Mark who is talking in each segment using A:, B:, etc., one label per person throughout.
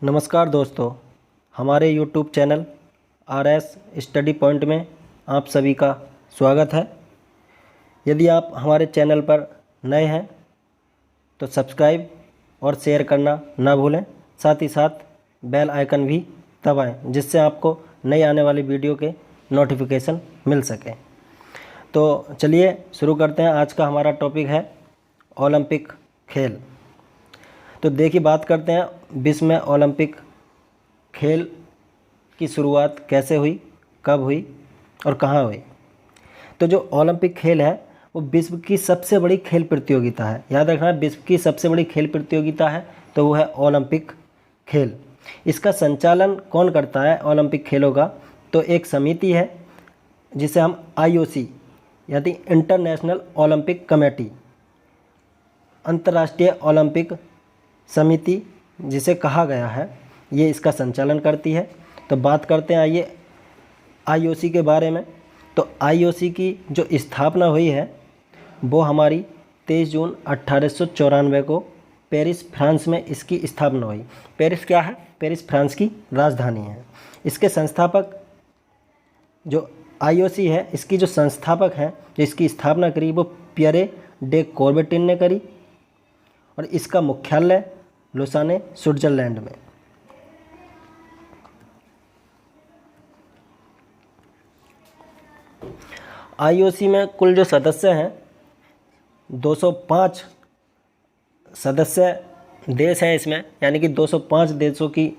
A: नमस्कार दोस्तों, हमारे YouTube channel RS study point में आप सभी का स्वागत है। यदि आप हमारे चैनल पर नए हैं तो सब्सक्राइब और शेयर करना ना भूलें, साथ ही साथ बेल आइकन भी दबाएं जिससे आपको नई आने वाली वीडियो के नोटिफिकेशन मिल सके। तो चलिए शुरू करते हैं। आज का हमारा टॉपिक है ओलंपिक खेल। तो देखिए, बात करते हैं विश्व में ओलंपिक खेल की शुरुआत कैसे हुई, कब हुई और कहाँ हुई। तो जो ओलंपिक खेल है वो विश्व की सबसे बड़ी खेल प्रतियोगिता है। याद रखना, विश्व की सबसे बड़ी खेल प्रतियोगिता है तो वो है ओलंपिक खेल। इसका संचालन कौन करता है ओलंपिक खेलों का? तो एक समिति है जिसे हम IOC यानी इंटरनेशनल ओलंपिक कमेटी, अंतर्राष्ट्रीय ओलंपिक समिति जिसे कहा गया है, ये इसका संचालन करती है। तो बात करते हैं आइए IOC के बारे में। तो IOC की जो स्थापना हुई है वो हमारी 23 जून 1894 को पेरिस, फ्रांस में इसकी स्थापना हुई। पेरिस क्या है? पेरिस फ्रांस की राजधानी है। इसके संस्थापक जो IOC है, इसकी जो संस्थापक हैं, जो इसकी स्थापना करी, वो पियरे डे कॉर्बेटिन ने करी और इसका मुख्यालय लुसाने, स्विट्जरलैंड में। IOC में कुल जो सदस्य हैं 205 सदस्य देश हैं इसमें, यानी कि 205 देशों की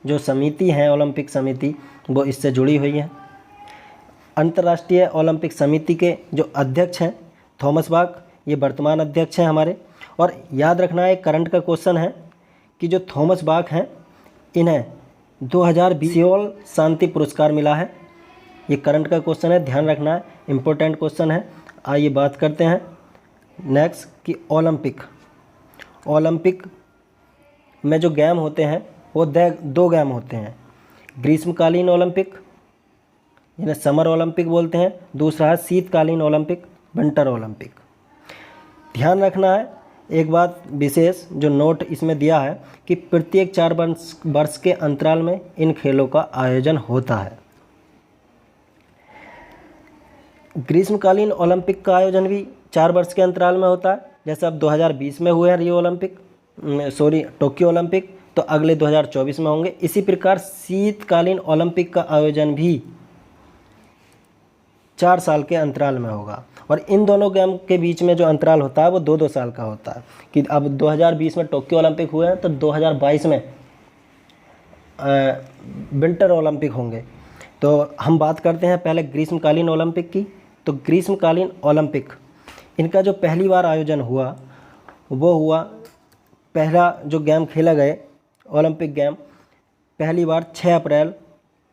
A: जो समिति है, ओलंपिक समिति, वो इससे जुड़ी हुई है। अंतर्राष्ट्रीय ओलंपिक समिति के जो अध्यक्ष हैं थॉमस बाक, ये वर्तमान अध्यक्ष हैं हमारे। और याद रखना, एक करंट का क्वेश्चन है कि जो थॉमस बाक हैं, इन्हें 2020 सियोल शांति पुरस्कार मिला है। ये करंट का क्वेश्चन है, ध्यान रखना है, इम्पोर्टेंट क्वेश्चन है। आइए बात करते हैं नेक्स्ट कि ओलंपिक में जो गेम होते हैं वो दो गेम होते हैं। ग्रीष्मकालीन ओलंपिक जिन्हें समर ओलंपिक बोलते हैं, दूसरा है शीतकालीन ओलंपिक, विंटर ओलंपिक। ध्यान रखना है एक बात विशेष जो नोट इसमें दिया है कि प्रत्येक 4 वर्ष के अंतराल में इन खेलों का आयोजन होता है। ग्रीष्मकालीन ओलंपिक का आयोजन भी 4 वर्ष के अंतराल में होता है। जैसे अब 2020 में हुए हैं टोक्यो ओलंपिक, तो अगले 2024 में होंगे। इसी प्रकार शीतकालीन ओलंपिक का आयोजन भी 4 साल के अंतराल में होगा। और इन दोनों गेम के बीच में जो अंतराल होता है वो 2-2 साल का होता है। कि अब 2020 में टोक्यो ओलंपिक हुए हैं तो 2022 में विंटर ओलंपिक होंगे। तो हम बात करते हैं पहले ग्रीष्मकालीन ओलंपिक की। तो ग्रीष्मकालीन ओलंपिक, इनका जो पहली बार आयोजन हुआ वो हुआ, पहला जो गेम खेला गए ओलंपिक गेम, पहली बार 6 अप्रैल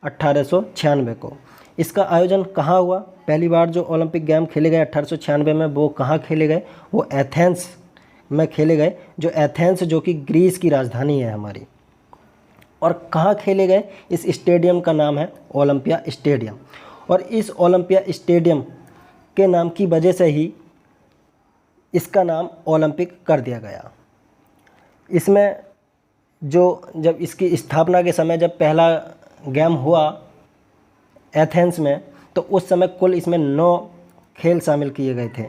A: 1896 को। इसका आयोजन कहाँ हुआ? पहली बार जो ओलंपिक गेम खेले गए 1896 में, वो कहाँ खेले गए? वो एथेंस में खेले गए। जो एथेंस जो कि ग्रीस की राजधानी है हमारी। और कहाँ खेले गए? इस स्टेडियम का नाम है ओलंपिया स्टेडियम। और इस ओलंपिया स्टेडियम के नाम की वजह से ही इसका नाम ओलंपिक कर दिया गया। इसमें जब इसकी स्थापना के समय जब पहला गेम हुआ एथेंस में, तो उस समय कुल इसमें 9 खेल शामिल किए गए थे।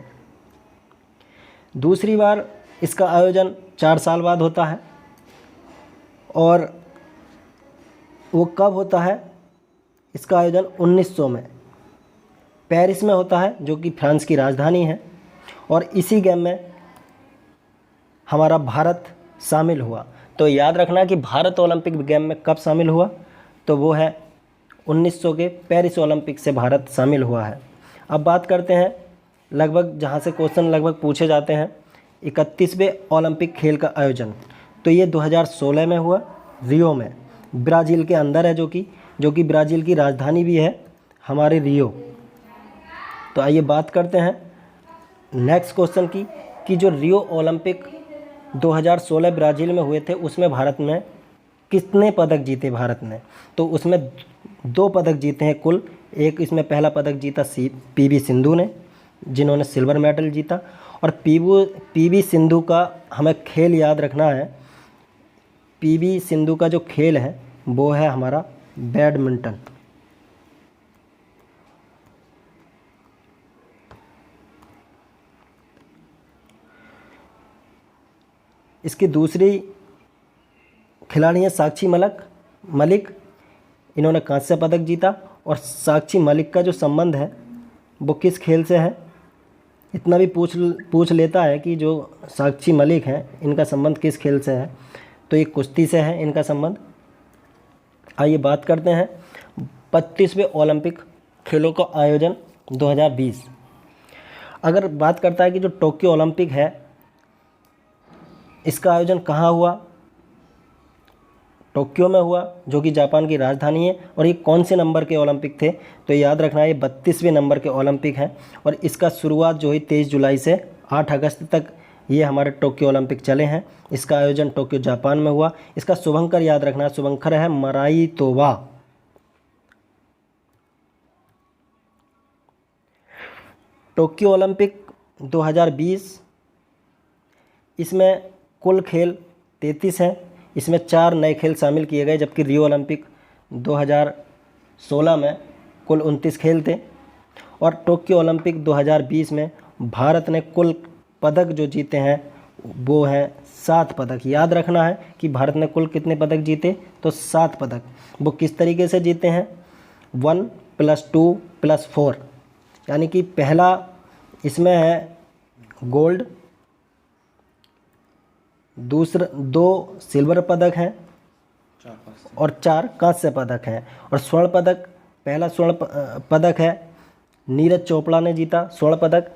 A: दूसरी बार इसका आयोजन 4 साल बाद होता है। और वो कब होता है? इसका आयोजन 1900 में पेरिस में होता है, जो कि फ्रांस की राजधानी है। और इसी गेम में हमारा भारत शामिल हुआ। तो याद रखना कि भारत ओलंपिक गेम में कब शामिल हुआ? तो वो है 1900 के पेरिस ओलंपिक से भारत शामिल हुआ है। अब बात करते हैं लगभग जहाँ से क्वेश्चन लगभग पूछे जाते हैं, 31वें ओलंपिक खेल का आयोजन। तो ये 2016 में हुआ, रियो में, ब्राज़ील के अंदर है, जो कि ब्राज़ील की राजधानी भी है हमारे रियो। तो आइए बात करते हैं नेक्स्ट क्वेश्चन की कि जो रियो ओलंपिक 2016 ब्राज़ील में हुए थे, उसमें भारत में कितने पदक जीते भारत ने? तो उसमें 2 पदक जीते हैं कुल। एक इसमें पहला पदक जीता PV सिंधु ने, जिन्होंने सिल्वर मेडल जीता। और PV सिंधु का हमें खेल याद रखना है पीवी सिंधु का जो खेल है वो है हमारा बैडमिंटन। इसकी दूसरी खिलाड़ी है साक्षी मलिक। इन्होंने कांस्य पदक जीता। और साक्षी मलिक का जो संबंध है वो किस खेल से है, इतना भी पूछ लेता है कि जो साक्षी मलिक हैं इनका संबंध किस खेल से है, तो ये कुश्ती से है इनका संबंध। आइए बात करते हैं 25वें ओलंपिक खेलों का आयोजन 2020। अगर बात करता है कि जो टोक्यो ओलंपिक है इसका आयोजन कहाँ हुआ, टोक्यो में हुआ, जो कि जापान की राजधानी है। और ये कौन से नंबर के ओलंपिक थे, तो याद रखना ये 32वें नंबर के ओलंपिक हैं। और इसका शुरुआत जो हुई 23 जुलाई से 8 अगस्त तक ये हमारे टोक्यो ओलंपिक चले हैं। इसका आयोजन टोक्यो जापान में हुआ। इसका शुभंकर याद रखना, शुभंकर है मराई तोवा। टोक्यो ओलंपिक 2020, इसमें कुल खेल 33 हैं। इसमें 4 नए खेल शामिल किए गए, जबकि रियो ओलंपिक 2016 में कुल 29 खेल थे। और टोक्यो ओलंपिक 2020 में भारत ने कुल पदक जो जीते हैं वो हैं 7 पदक। याद रखना है कि भारत ने कुल कितने पदक जीते, तो 7 पदक। वो किस तरीके से जीते हैं, 1 + 2 + 4, यानी कि पहला इसमें है गोल्ड, दूसरा 2 सिल्वर पदक हैं और 4 कांस्य पदक हैं। और स्वर्ण पदक, पहला स्वर्ण पदक है नीरज चोपड़ा ने जीता स्वर्ण पदक।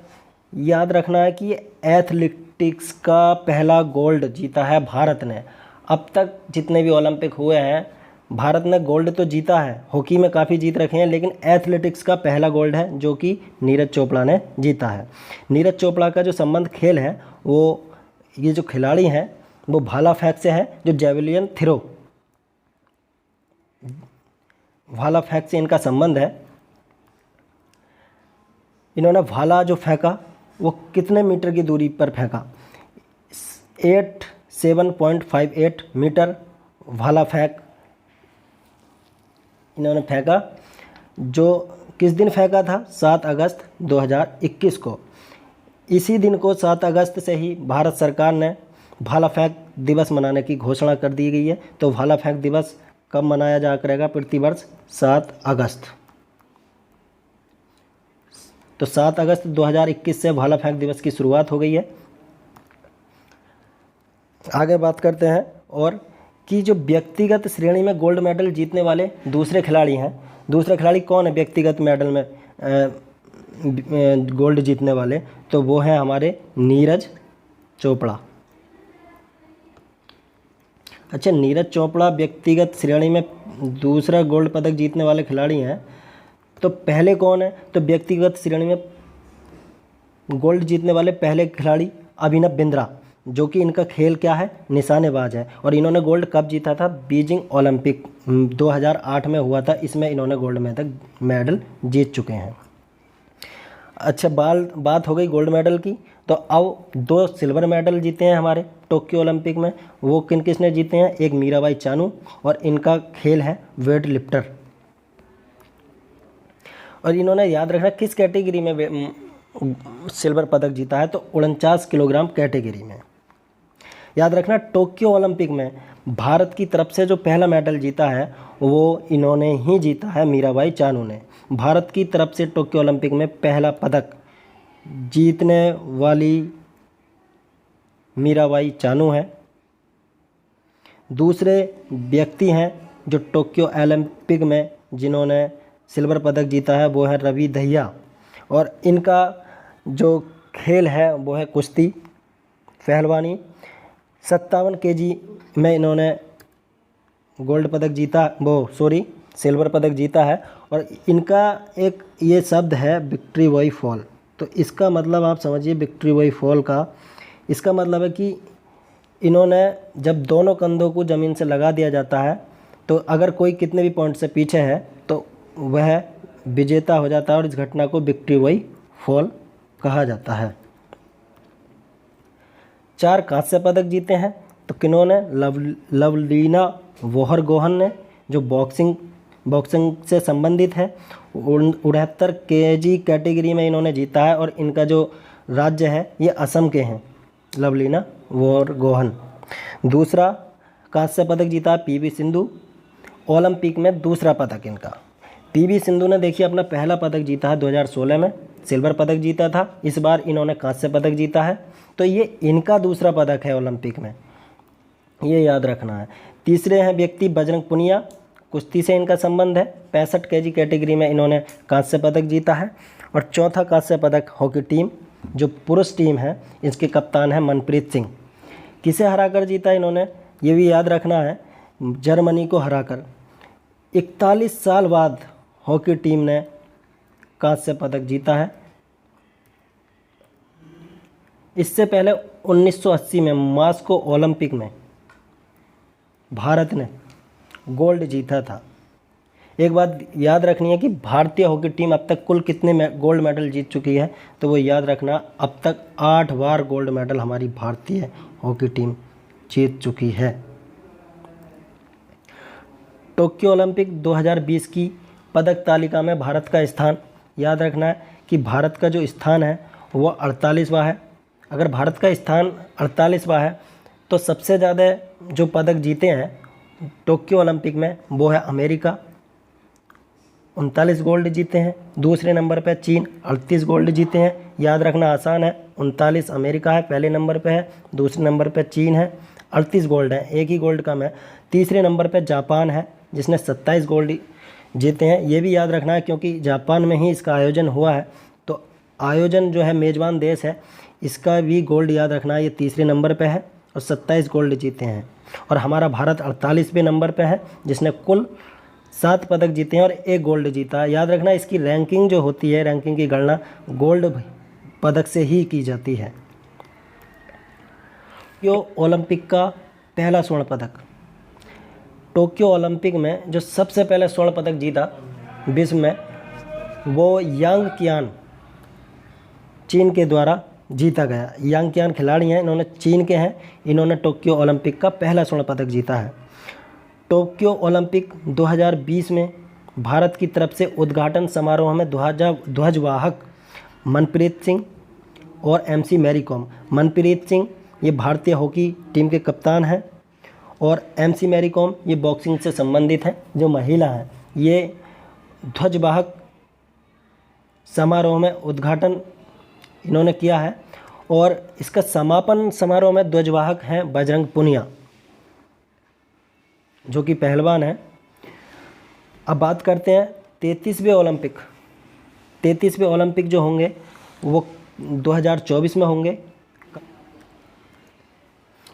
A: याद रखना है कि एथलेटिक्स का पहला गोल्ड जीता है भारत ने। अब तक जितने भी ओलंपिक हुए हैं भारत ने गोल्ड तो जीता है, हॉकी में काफ़ी जीत रखे हैं, लेकिन एथलेटिक्स का पहला गोल्ड है जो कि नीरज चोपड़ा ने जीता है। नीरज चोपड़ा का जो संबंध खेल है वो, ये जो खिलाड़ी हैं वो भाला फेंक से है, जो जेवलिन थ्रो, भाला फेंक से इनका संबंध है। इन्होंने भाला जो फेंका वो कितने मीटर की दूरी पर फेंका, 7.58 मीटर भाला फेंक इन्होंने फेंका। जो किस दिन फेंका था, 7 अगस्त 2021 को। इसी दिन को 7 अगस्त से ही भारत सरकार ने भाला फेंक दिवस मनाने की घोषणा कर दी गई है। तो भाला फेंक दिवस कब मनाया जा करेगा, प्रतिवर्ष 7 अगस्त। तो 7 अगस्त 2021 से भाला फेंक दिवस की शुरुआत हो गई है। आगे बात करते हैं और कि जो व्यक्तिगत श्रेणी में गोल्ड मेडल जीतने वाले दूसरे खिलाड़ी हैं, दूसरे खिलाड़ी कौन है व्यक्तिगत मेडल में गोल्ड जीतने वाले, तो वो हैं हमारे नीरज चोपड़ा। अच्छा, नीरज चोपड़ा व्यक्तिगत श्रेणी में दूसरा गोल्ड पदक जीतने वाले खिलाड़ी हैं। तो पहले कौन है, तो व्यक्तिगत श्रेणी में गोल्ड जीतने वाले पहले खिलाड़ी अभिनव बिंद्रा, जो कि इनका खेल क्या है, निशानेबाज है। और इन्होंने गोल्ड कब जीता था, बीजिंग ओलंपिक 2008 में हुआ था, इसमें इन्होंने गोल्ड मेडल जीत चुके हैं। अच्छा, बात हो गई गोल्ड मेडल की। तो अब 2 सिल्वर मेडल जीते हैं हमारे टोक्यो ओलंपिक में। वो किसने जीते हैं, एक मीराबाई चानू, और इनका खेल है वेट लिफ्टर। और इन्होंने याद रखना किस कैटेगरी में सिल्वर पदक जीता है, तो 49 किलोग्राम कैटेगरी में। याद रखना टोक्यो ओलंपिक में भारत की तरफ से जो पहला मेडल जीता है वो इन्होंने ही जीता है, मीराबाई चानू ने। भारत की तरफ से टोक्यो ओलंपिक में पहला पदक जीतने वाली मीराबाई चानू है। दूसरे व्यक्ति हैं जो टोक्यो ओलंपिक में जिन्होंने सिल्वर पदक जीता है वो है रवि दहिया। और इनका जो खेल है वो है कुश्ती, पहलवानी। 57 केजी में इन्होंने गोल्ड पदक जीता, सिल्वर पदक जीता है। और इनका एक ये शब्द है विक्ट्री बाय फॉल। तो इसका मतलब आप समझिए, विक्ट्री बाय फॉल का इसका मतलब है कि इन्होंने जब दोनों कंधों को ज़मीन से लगा दिया जाता है तो अगर कोई कितने भी पॉइंट से पीछे है तो वह विजेता हो जाता है, और इस घटना को विक्ट्री बाय फॉल कहा जाता है। 4 कांस्य पदक जीते हैं, तो किन्होंने, लवलीना बोरगोहन ने, जो बॉक्सिंग से संबंधित है। 69 kg कैटेगरी में इन्होंने जीता है और इनका जो राज्य है ये असम के हैं, लवलीना बोरगोहन। दूसरा कांस्य पदक जीता है पीवी सिंधु, ओलंपिक में दूसरा पदक इनका। पीवी सिंधु ने देखिए अपना पहला पदक जीता है 2016 में, सिल्वर पदक जीता था। इस बार इन्होंने कांस्य पदक जीता है, तो ये इनका दूसरा पदक है ओलंपिक में, ये याद रखना है। तीसरे हैं व्यक्ति बजरंग पुनिया, कुश्ती से इनका संबंध है। 65 kg कैटेगरी में इन्होंने कांस्य पदक जीता है। और चौथा कांस्य पदक हॉकी टीम, जो पुरुष टीम है, इसके कप्तान है मनप्रीत सिंह। किसे हराकर जीता इन्होंने, ये भी याद रखना है, जर्मनी को हराकर। 41 साल बाद हॉकी टीम ने कांस्य पदक जीता है। इससे पहले 1980 में मॉस्को ओलंपिक में भारत ने गोल्ड जीता था। एक बात याद रखनी है कि भारतीय हॉकी टीम अब तक कुल कितने गोल्ड मेडल जीत चुकी है, तो वो याद रखना, अब तक 8 बार गोल्ड मेडल हमारी भारतीय हॉकी टीम जीत चुकी है। टोक्यो ओलंपिक 2020 की पदक तालिका में भारत का स्थान याद रखना है कि भारत का जो स्थान है वो 48वां है। अगर भारत का स्थान 48वां है तो सबसे ज़्यादा जो पदक जीते हैं टोक्यो ओलंपिक में वो है अमेरिका, 39 गोल्ड जीते हैं। दूसरे नंबर पे चीन, 38 गोल्ड जीते हैं। याद रखना आसान है, 39 अमेरिका है पहले नंबर पे है, दूसरे नंबर पे चीन है, 38 गोल्ड है, एक ही गोल्ड कम है। तीसरे नंबर पे जापान है जिसने 27 गोल्ड जीते हैं। ये भी याद रखना है क्योंकि जापान में ही इसका आयोजन हुआ है, तो आयोजन जो है मेज़बान देश है, इसका भी गोल्ड याद रखना है। ये तीसरे नंबर पे है और 27 गोल्ड जीते हैं। और हमारा भारत 48वें नंबर पे है जिसने कुल 7 पदक जीते हैं और 1 गोल्ड जीता है। याद रखना इसकी रैंकिंग जो होती है, रैंकिंग की गणना गोल्ड पदक से ही की जाती है। टोक्यो ओलंपिक का पहला स्वर्ण पदक, टोक्यो ओलंपिक में जो सबसे पहले स्वर्ण पदक जीता विश्व में वो यांग कियान, चीन के द्वारा जीता गया। यांग कियान खिलाड़ी हैं, इन्होंने चीन के हैं, इन्होंने टोक्यो ओलंपिक का पहला स्वर्ण पदक जीता है। टोक्यो ओलंपिक 2020 में भारत की तरफ से उद्घाटन समारोह में ध्वजवाहक मनप्रीत सिंह और MC मैरी कॉम। मनप्रीत सिंह ये भारतीय हॉकी टीम के कप्तान हैं और MC मैरी कॉम ये बॉक्सिंग से संबंधित हैं, जो महिला हैं। ये ध्वजवाहक समारोह में उद्घाटन इन्होंने किया है और इसका समापन समारोह में ध्वजवाहक हैं बजरंग पुनिया, जो कि पहलवान हैं। अब बात करते हैं 33वें ओलंपिक। 33वें ओलंपिक जो होंगे वो 2024 में होंगे।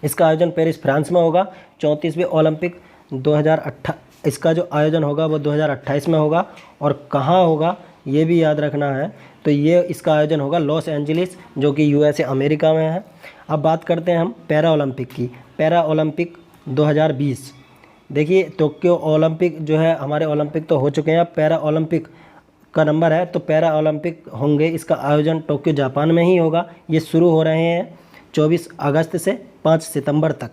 A: इसका आयोजन पेरिस फ्रांस में होगा। 34वें ओलंपिक 2028, इसका जो आयोजन होगा वो 2028 में होगा। और कहाँ होगा ये भी याद रखना है, तो ये इसका आयोजन होगा लॉस एंजलिस, जो कि USA अमेरिका में है। अब बात करते हैं हम पैरा ओलंपिक की। पैरा ओलंपिक 2020, देखिए टोक्यो ओलंपिक जो है, हमारे ओलंपिक तो हो चुके हैं, अब पैरा ओलंपिक का नंबर है, तो पैरा ओलंपिक होंगे। इसका आयोजन टोक्यो जापान में ही होगा। ये शुरू हो रहे हैं 24 अगस्त से 5 सितंबर तक।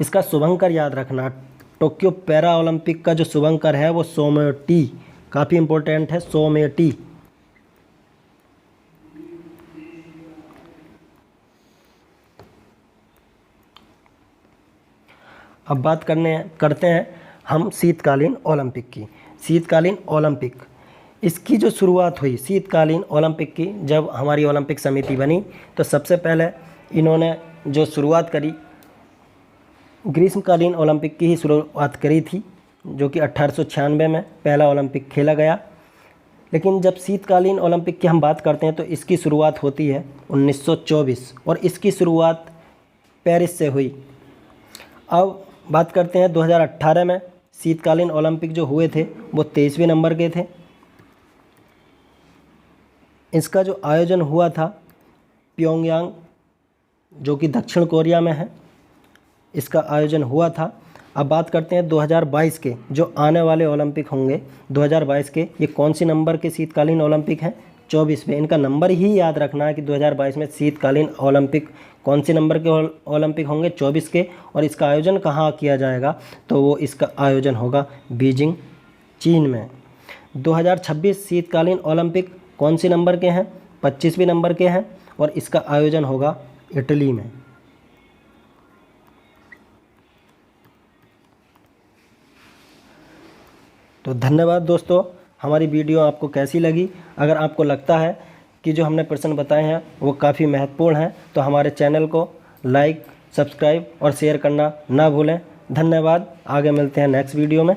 A: इसका शुभंकर याद रखना, टोक्यो पैरा ओलंपिक का जो शुभंकर है वो सोमेटी, काफ़ी इंपॉर्टेंट है, सोमेटी। अब बात करते हैं हम शीतकालीन ओलंपिक की। शीतकालीन ओलंपिक, इसकी जो शुरुआत हुई शीतकालीन ओलंपिक की, जब हमारी ओलंपिक समिति बनी तो सबसे पहले इन्होंने जो शुरुआत करी ग्रीष्मकालीन ओलंपिक की ही शुरुआत करी थी, जो कि 1896 में पहला ओलंपिक खेला गया। लेकिन जब शीतकालीन ओलंपिक की हम बात करते हैं तो इसकी शुरुआत होती है 1924 और इसकी शुरुआत पेरिस से हुई। अब बात करते हैं 2018 में शीतकालीन ओलंपिक जो हुए थे वो 23वें नंबर के थे। इसका जो आयोजन हुआ था प्योंगयांग, जो कि दक्षिण कोरिया में है, इसका आयोजन हुआ था। अब बात करते हैं 2022 के जो आने वाले ओलंपिक होंगे। 2022 के ये कौन सी नंबर के शीतकालीन ओलंपिक हैं, 24 में। इनका नंबर ही याद रखना है कि 2022 में शीतकालीन ओलंपिक कौन से नंबर के ओलंपिक होंगे, 24 के। और इसका आयोजन कहाँ किया जाएगा, तो वो इसका आयोजन होगा बीजिंग, चीन में। 2026 शीतकालीन ओलंपिक कौन सी नंबर के हैं, 25वें नंबर के हैं, और इसका आयोजन होगा इटली में। तो धन्यवाद दोस्तों, हमारी वीडियो आपको कैसी लगी। अगर आपको लगता है कि जो हमने प्रश्न बताए हैं वो काफ़ी महत्वपूर्ण हैं तो हमारे चैनल को लाइक, सब्सक्राइब और शेयर करना ना भूलें। धन्यवाद, आगे मिलते हैं नेक्स्ट वीडियो में।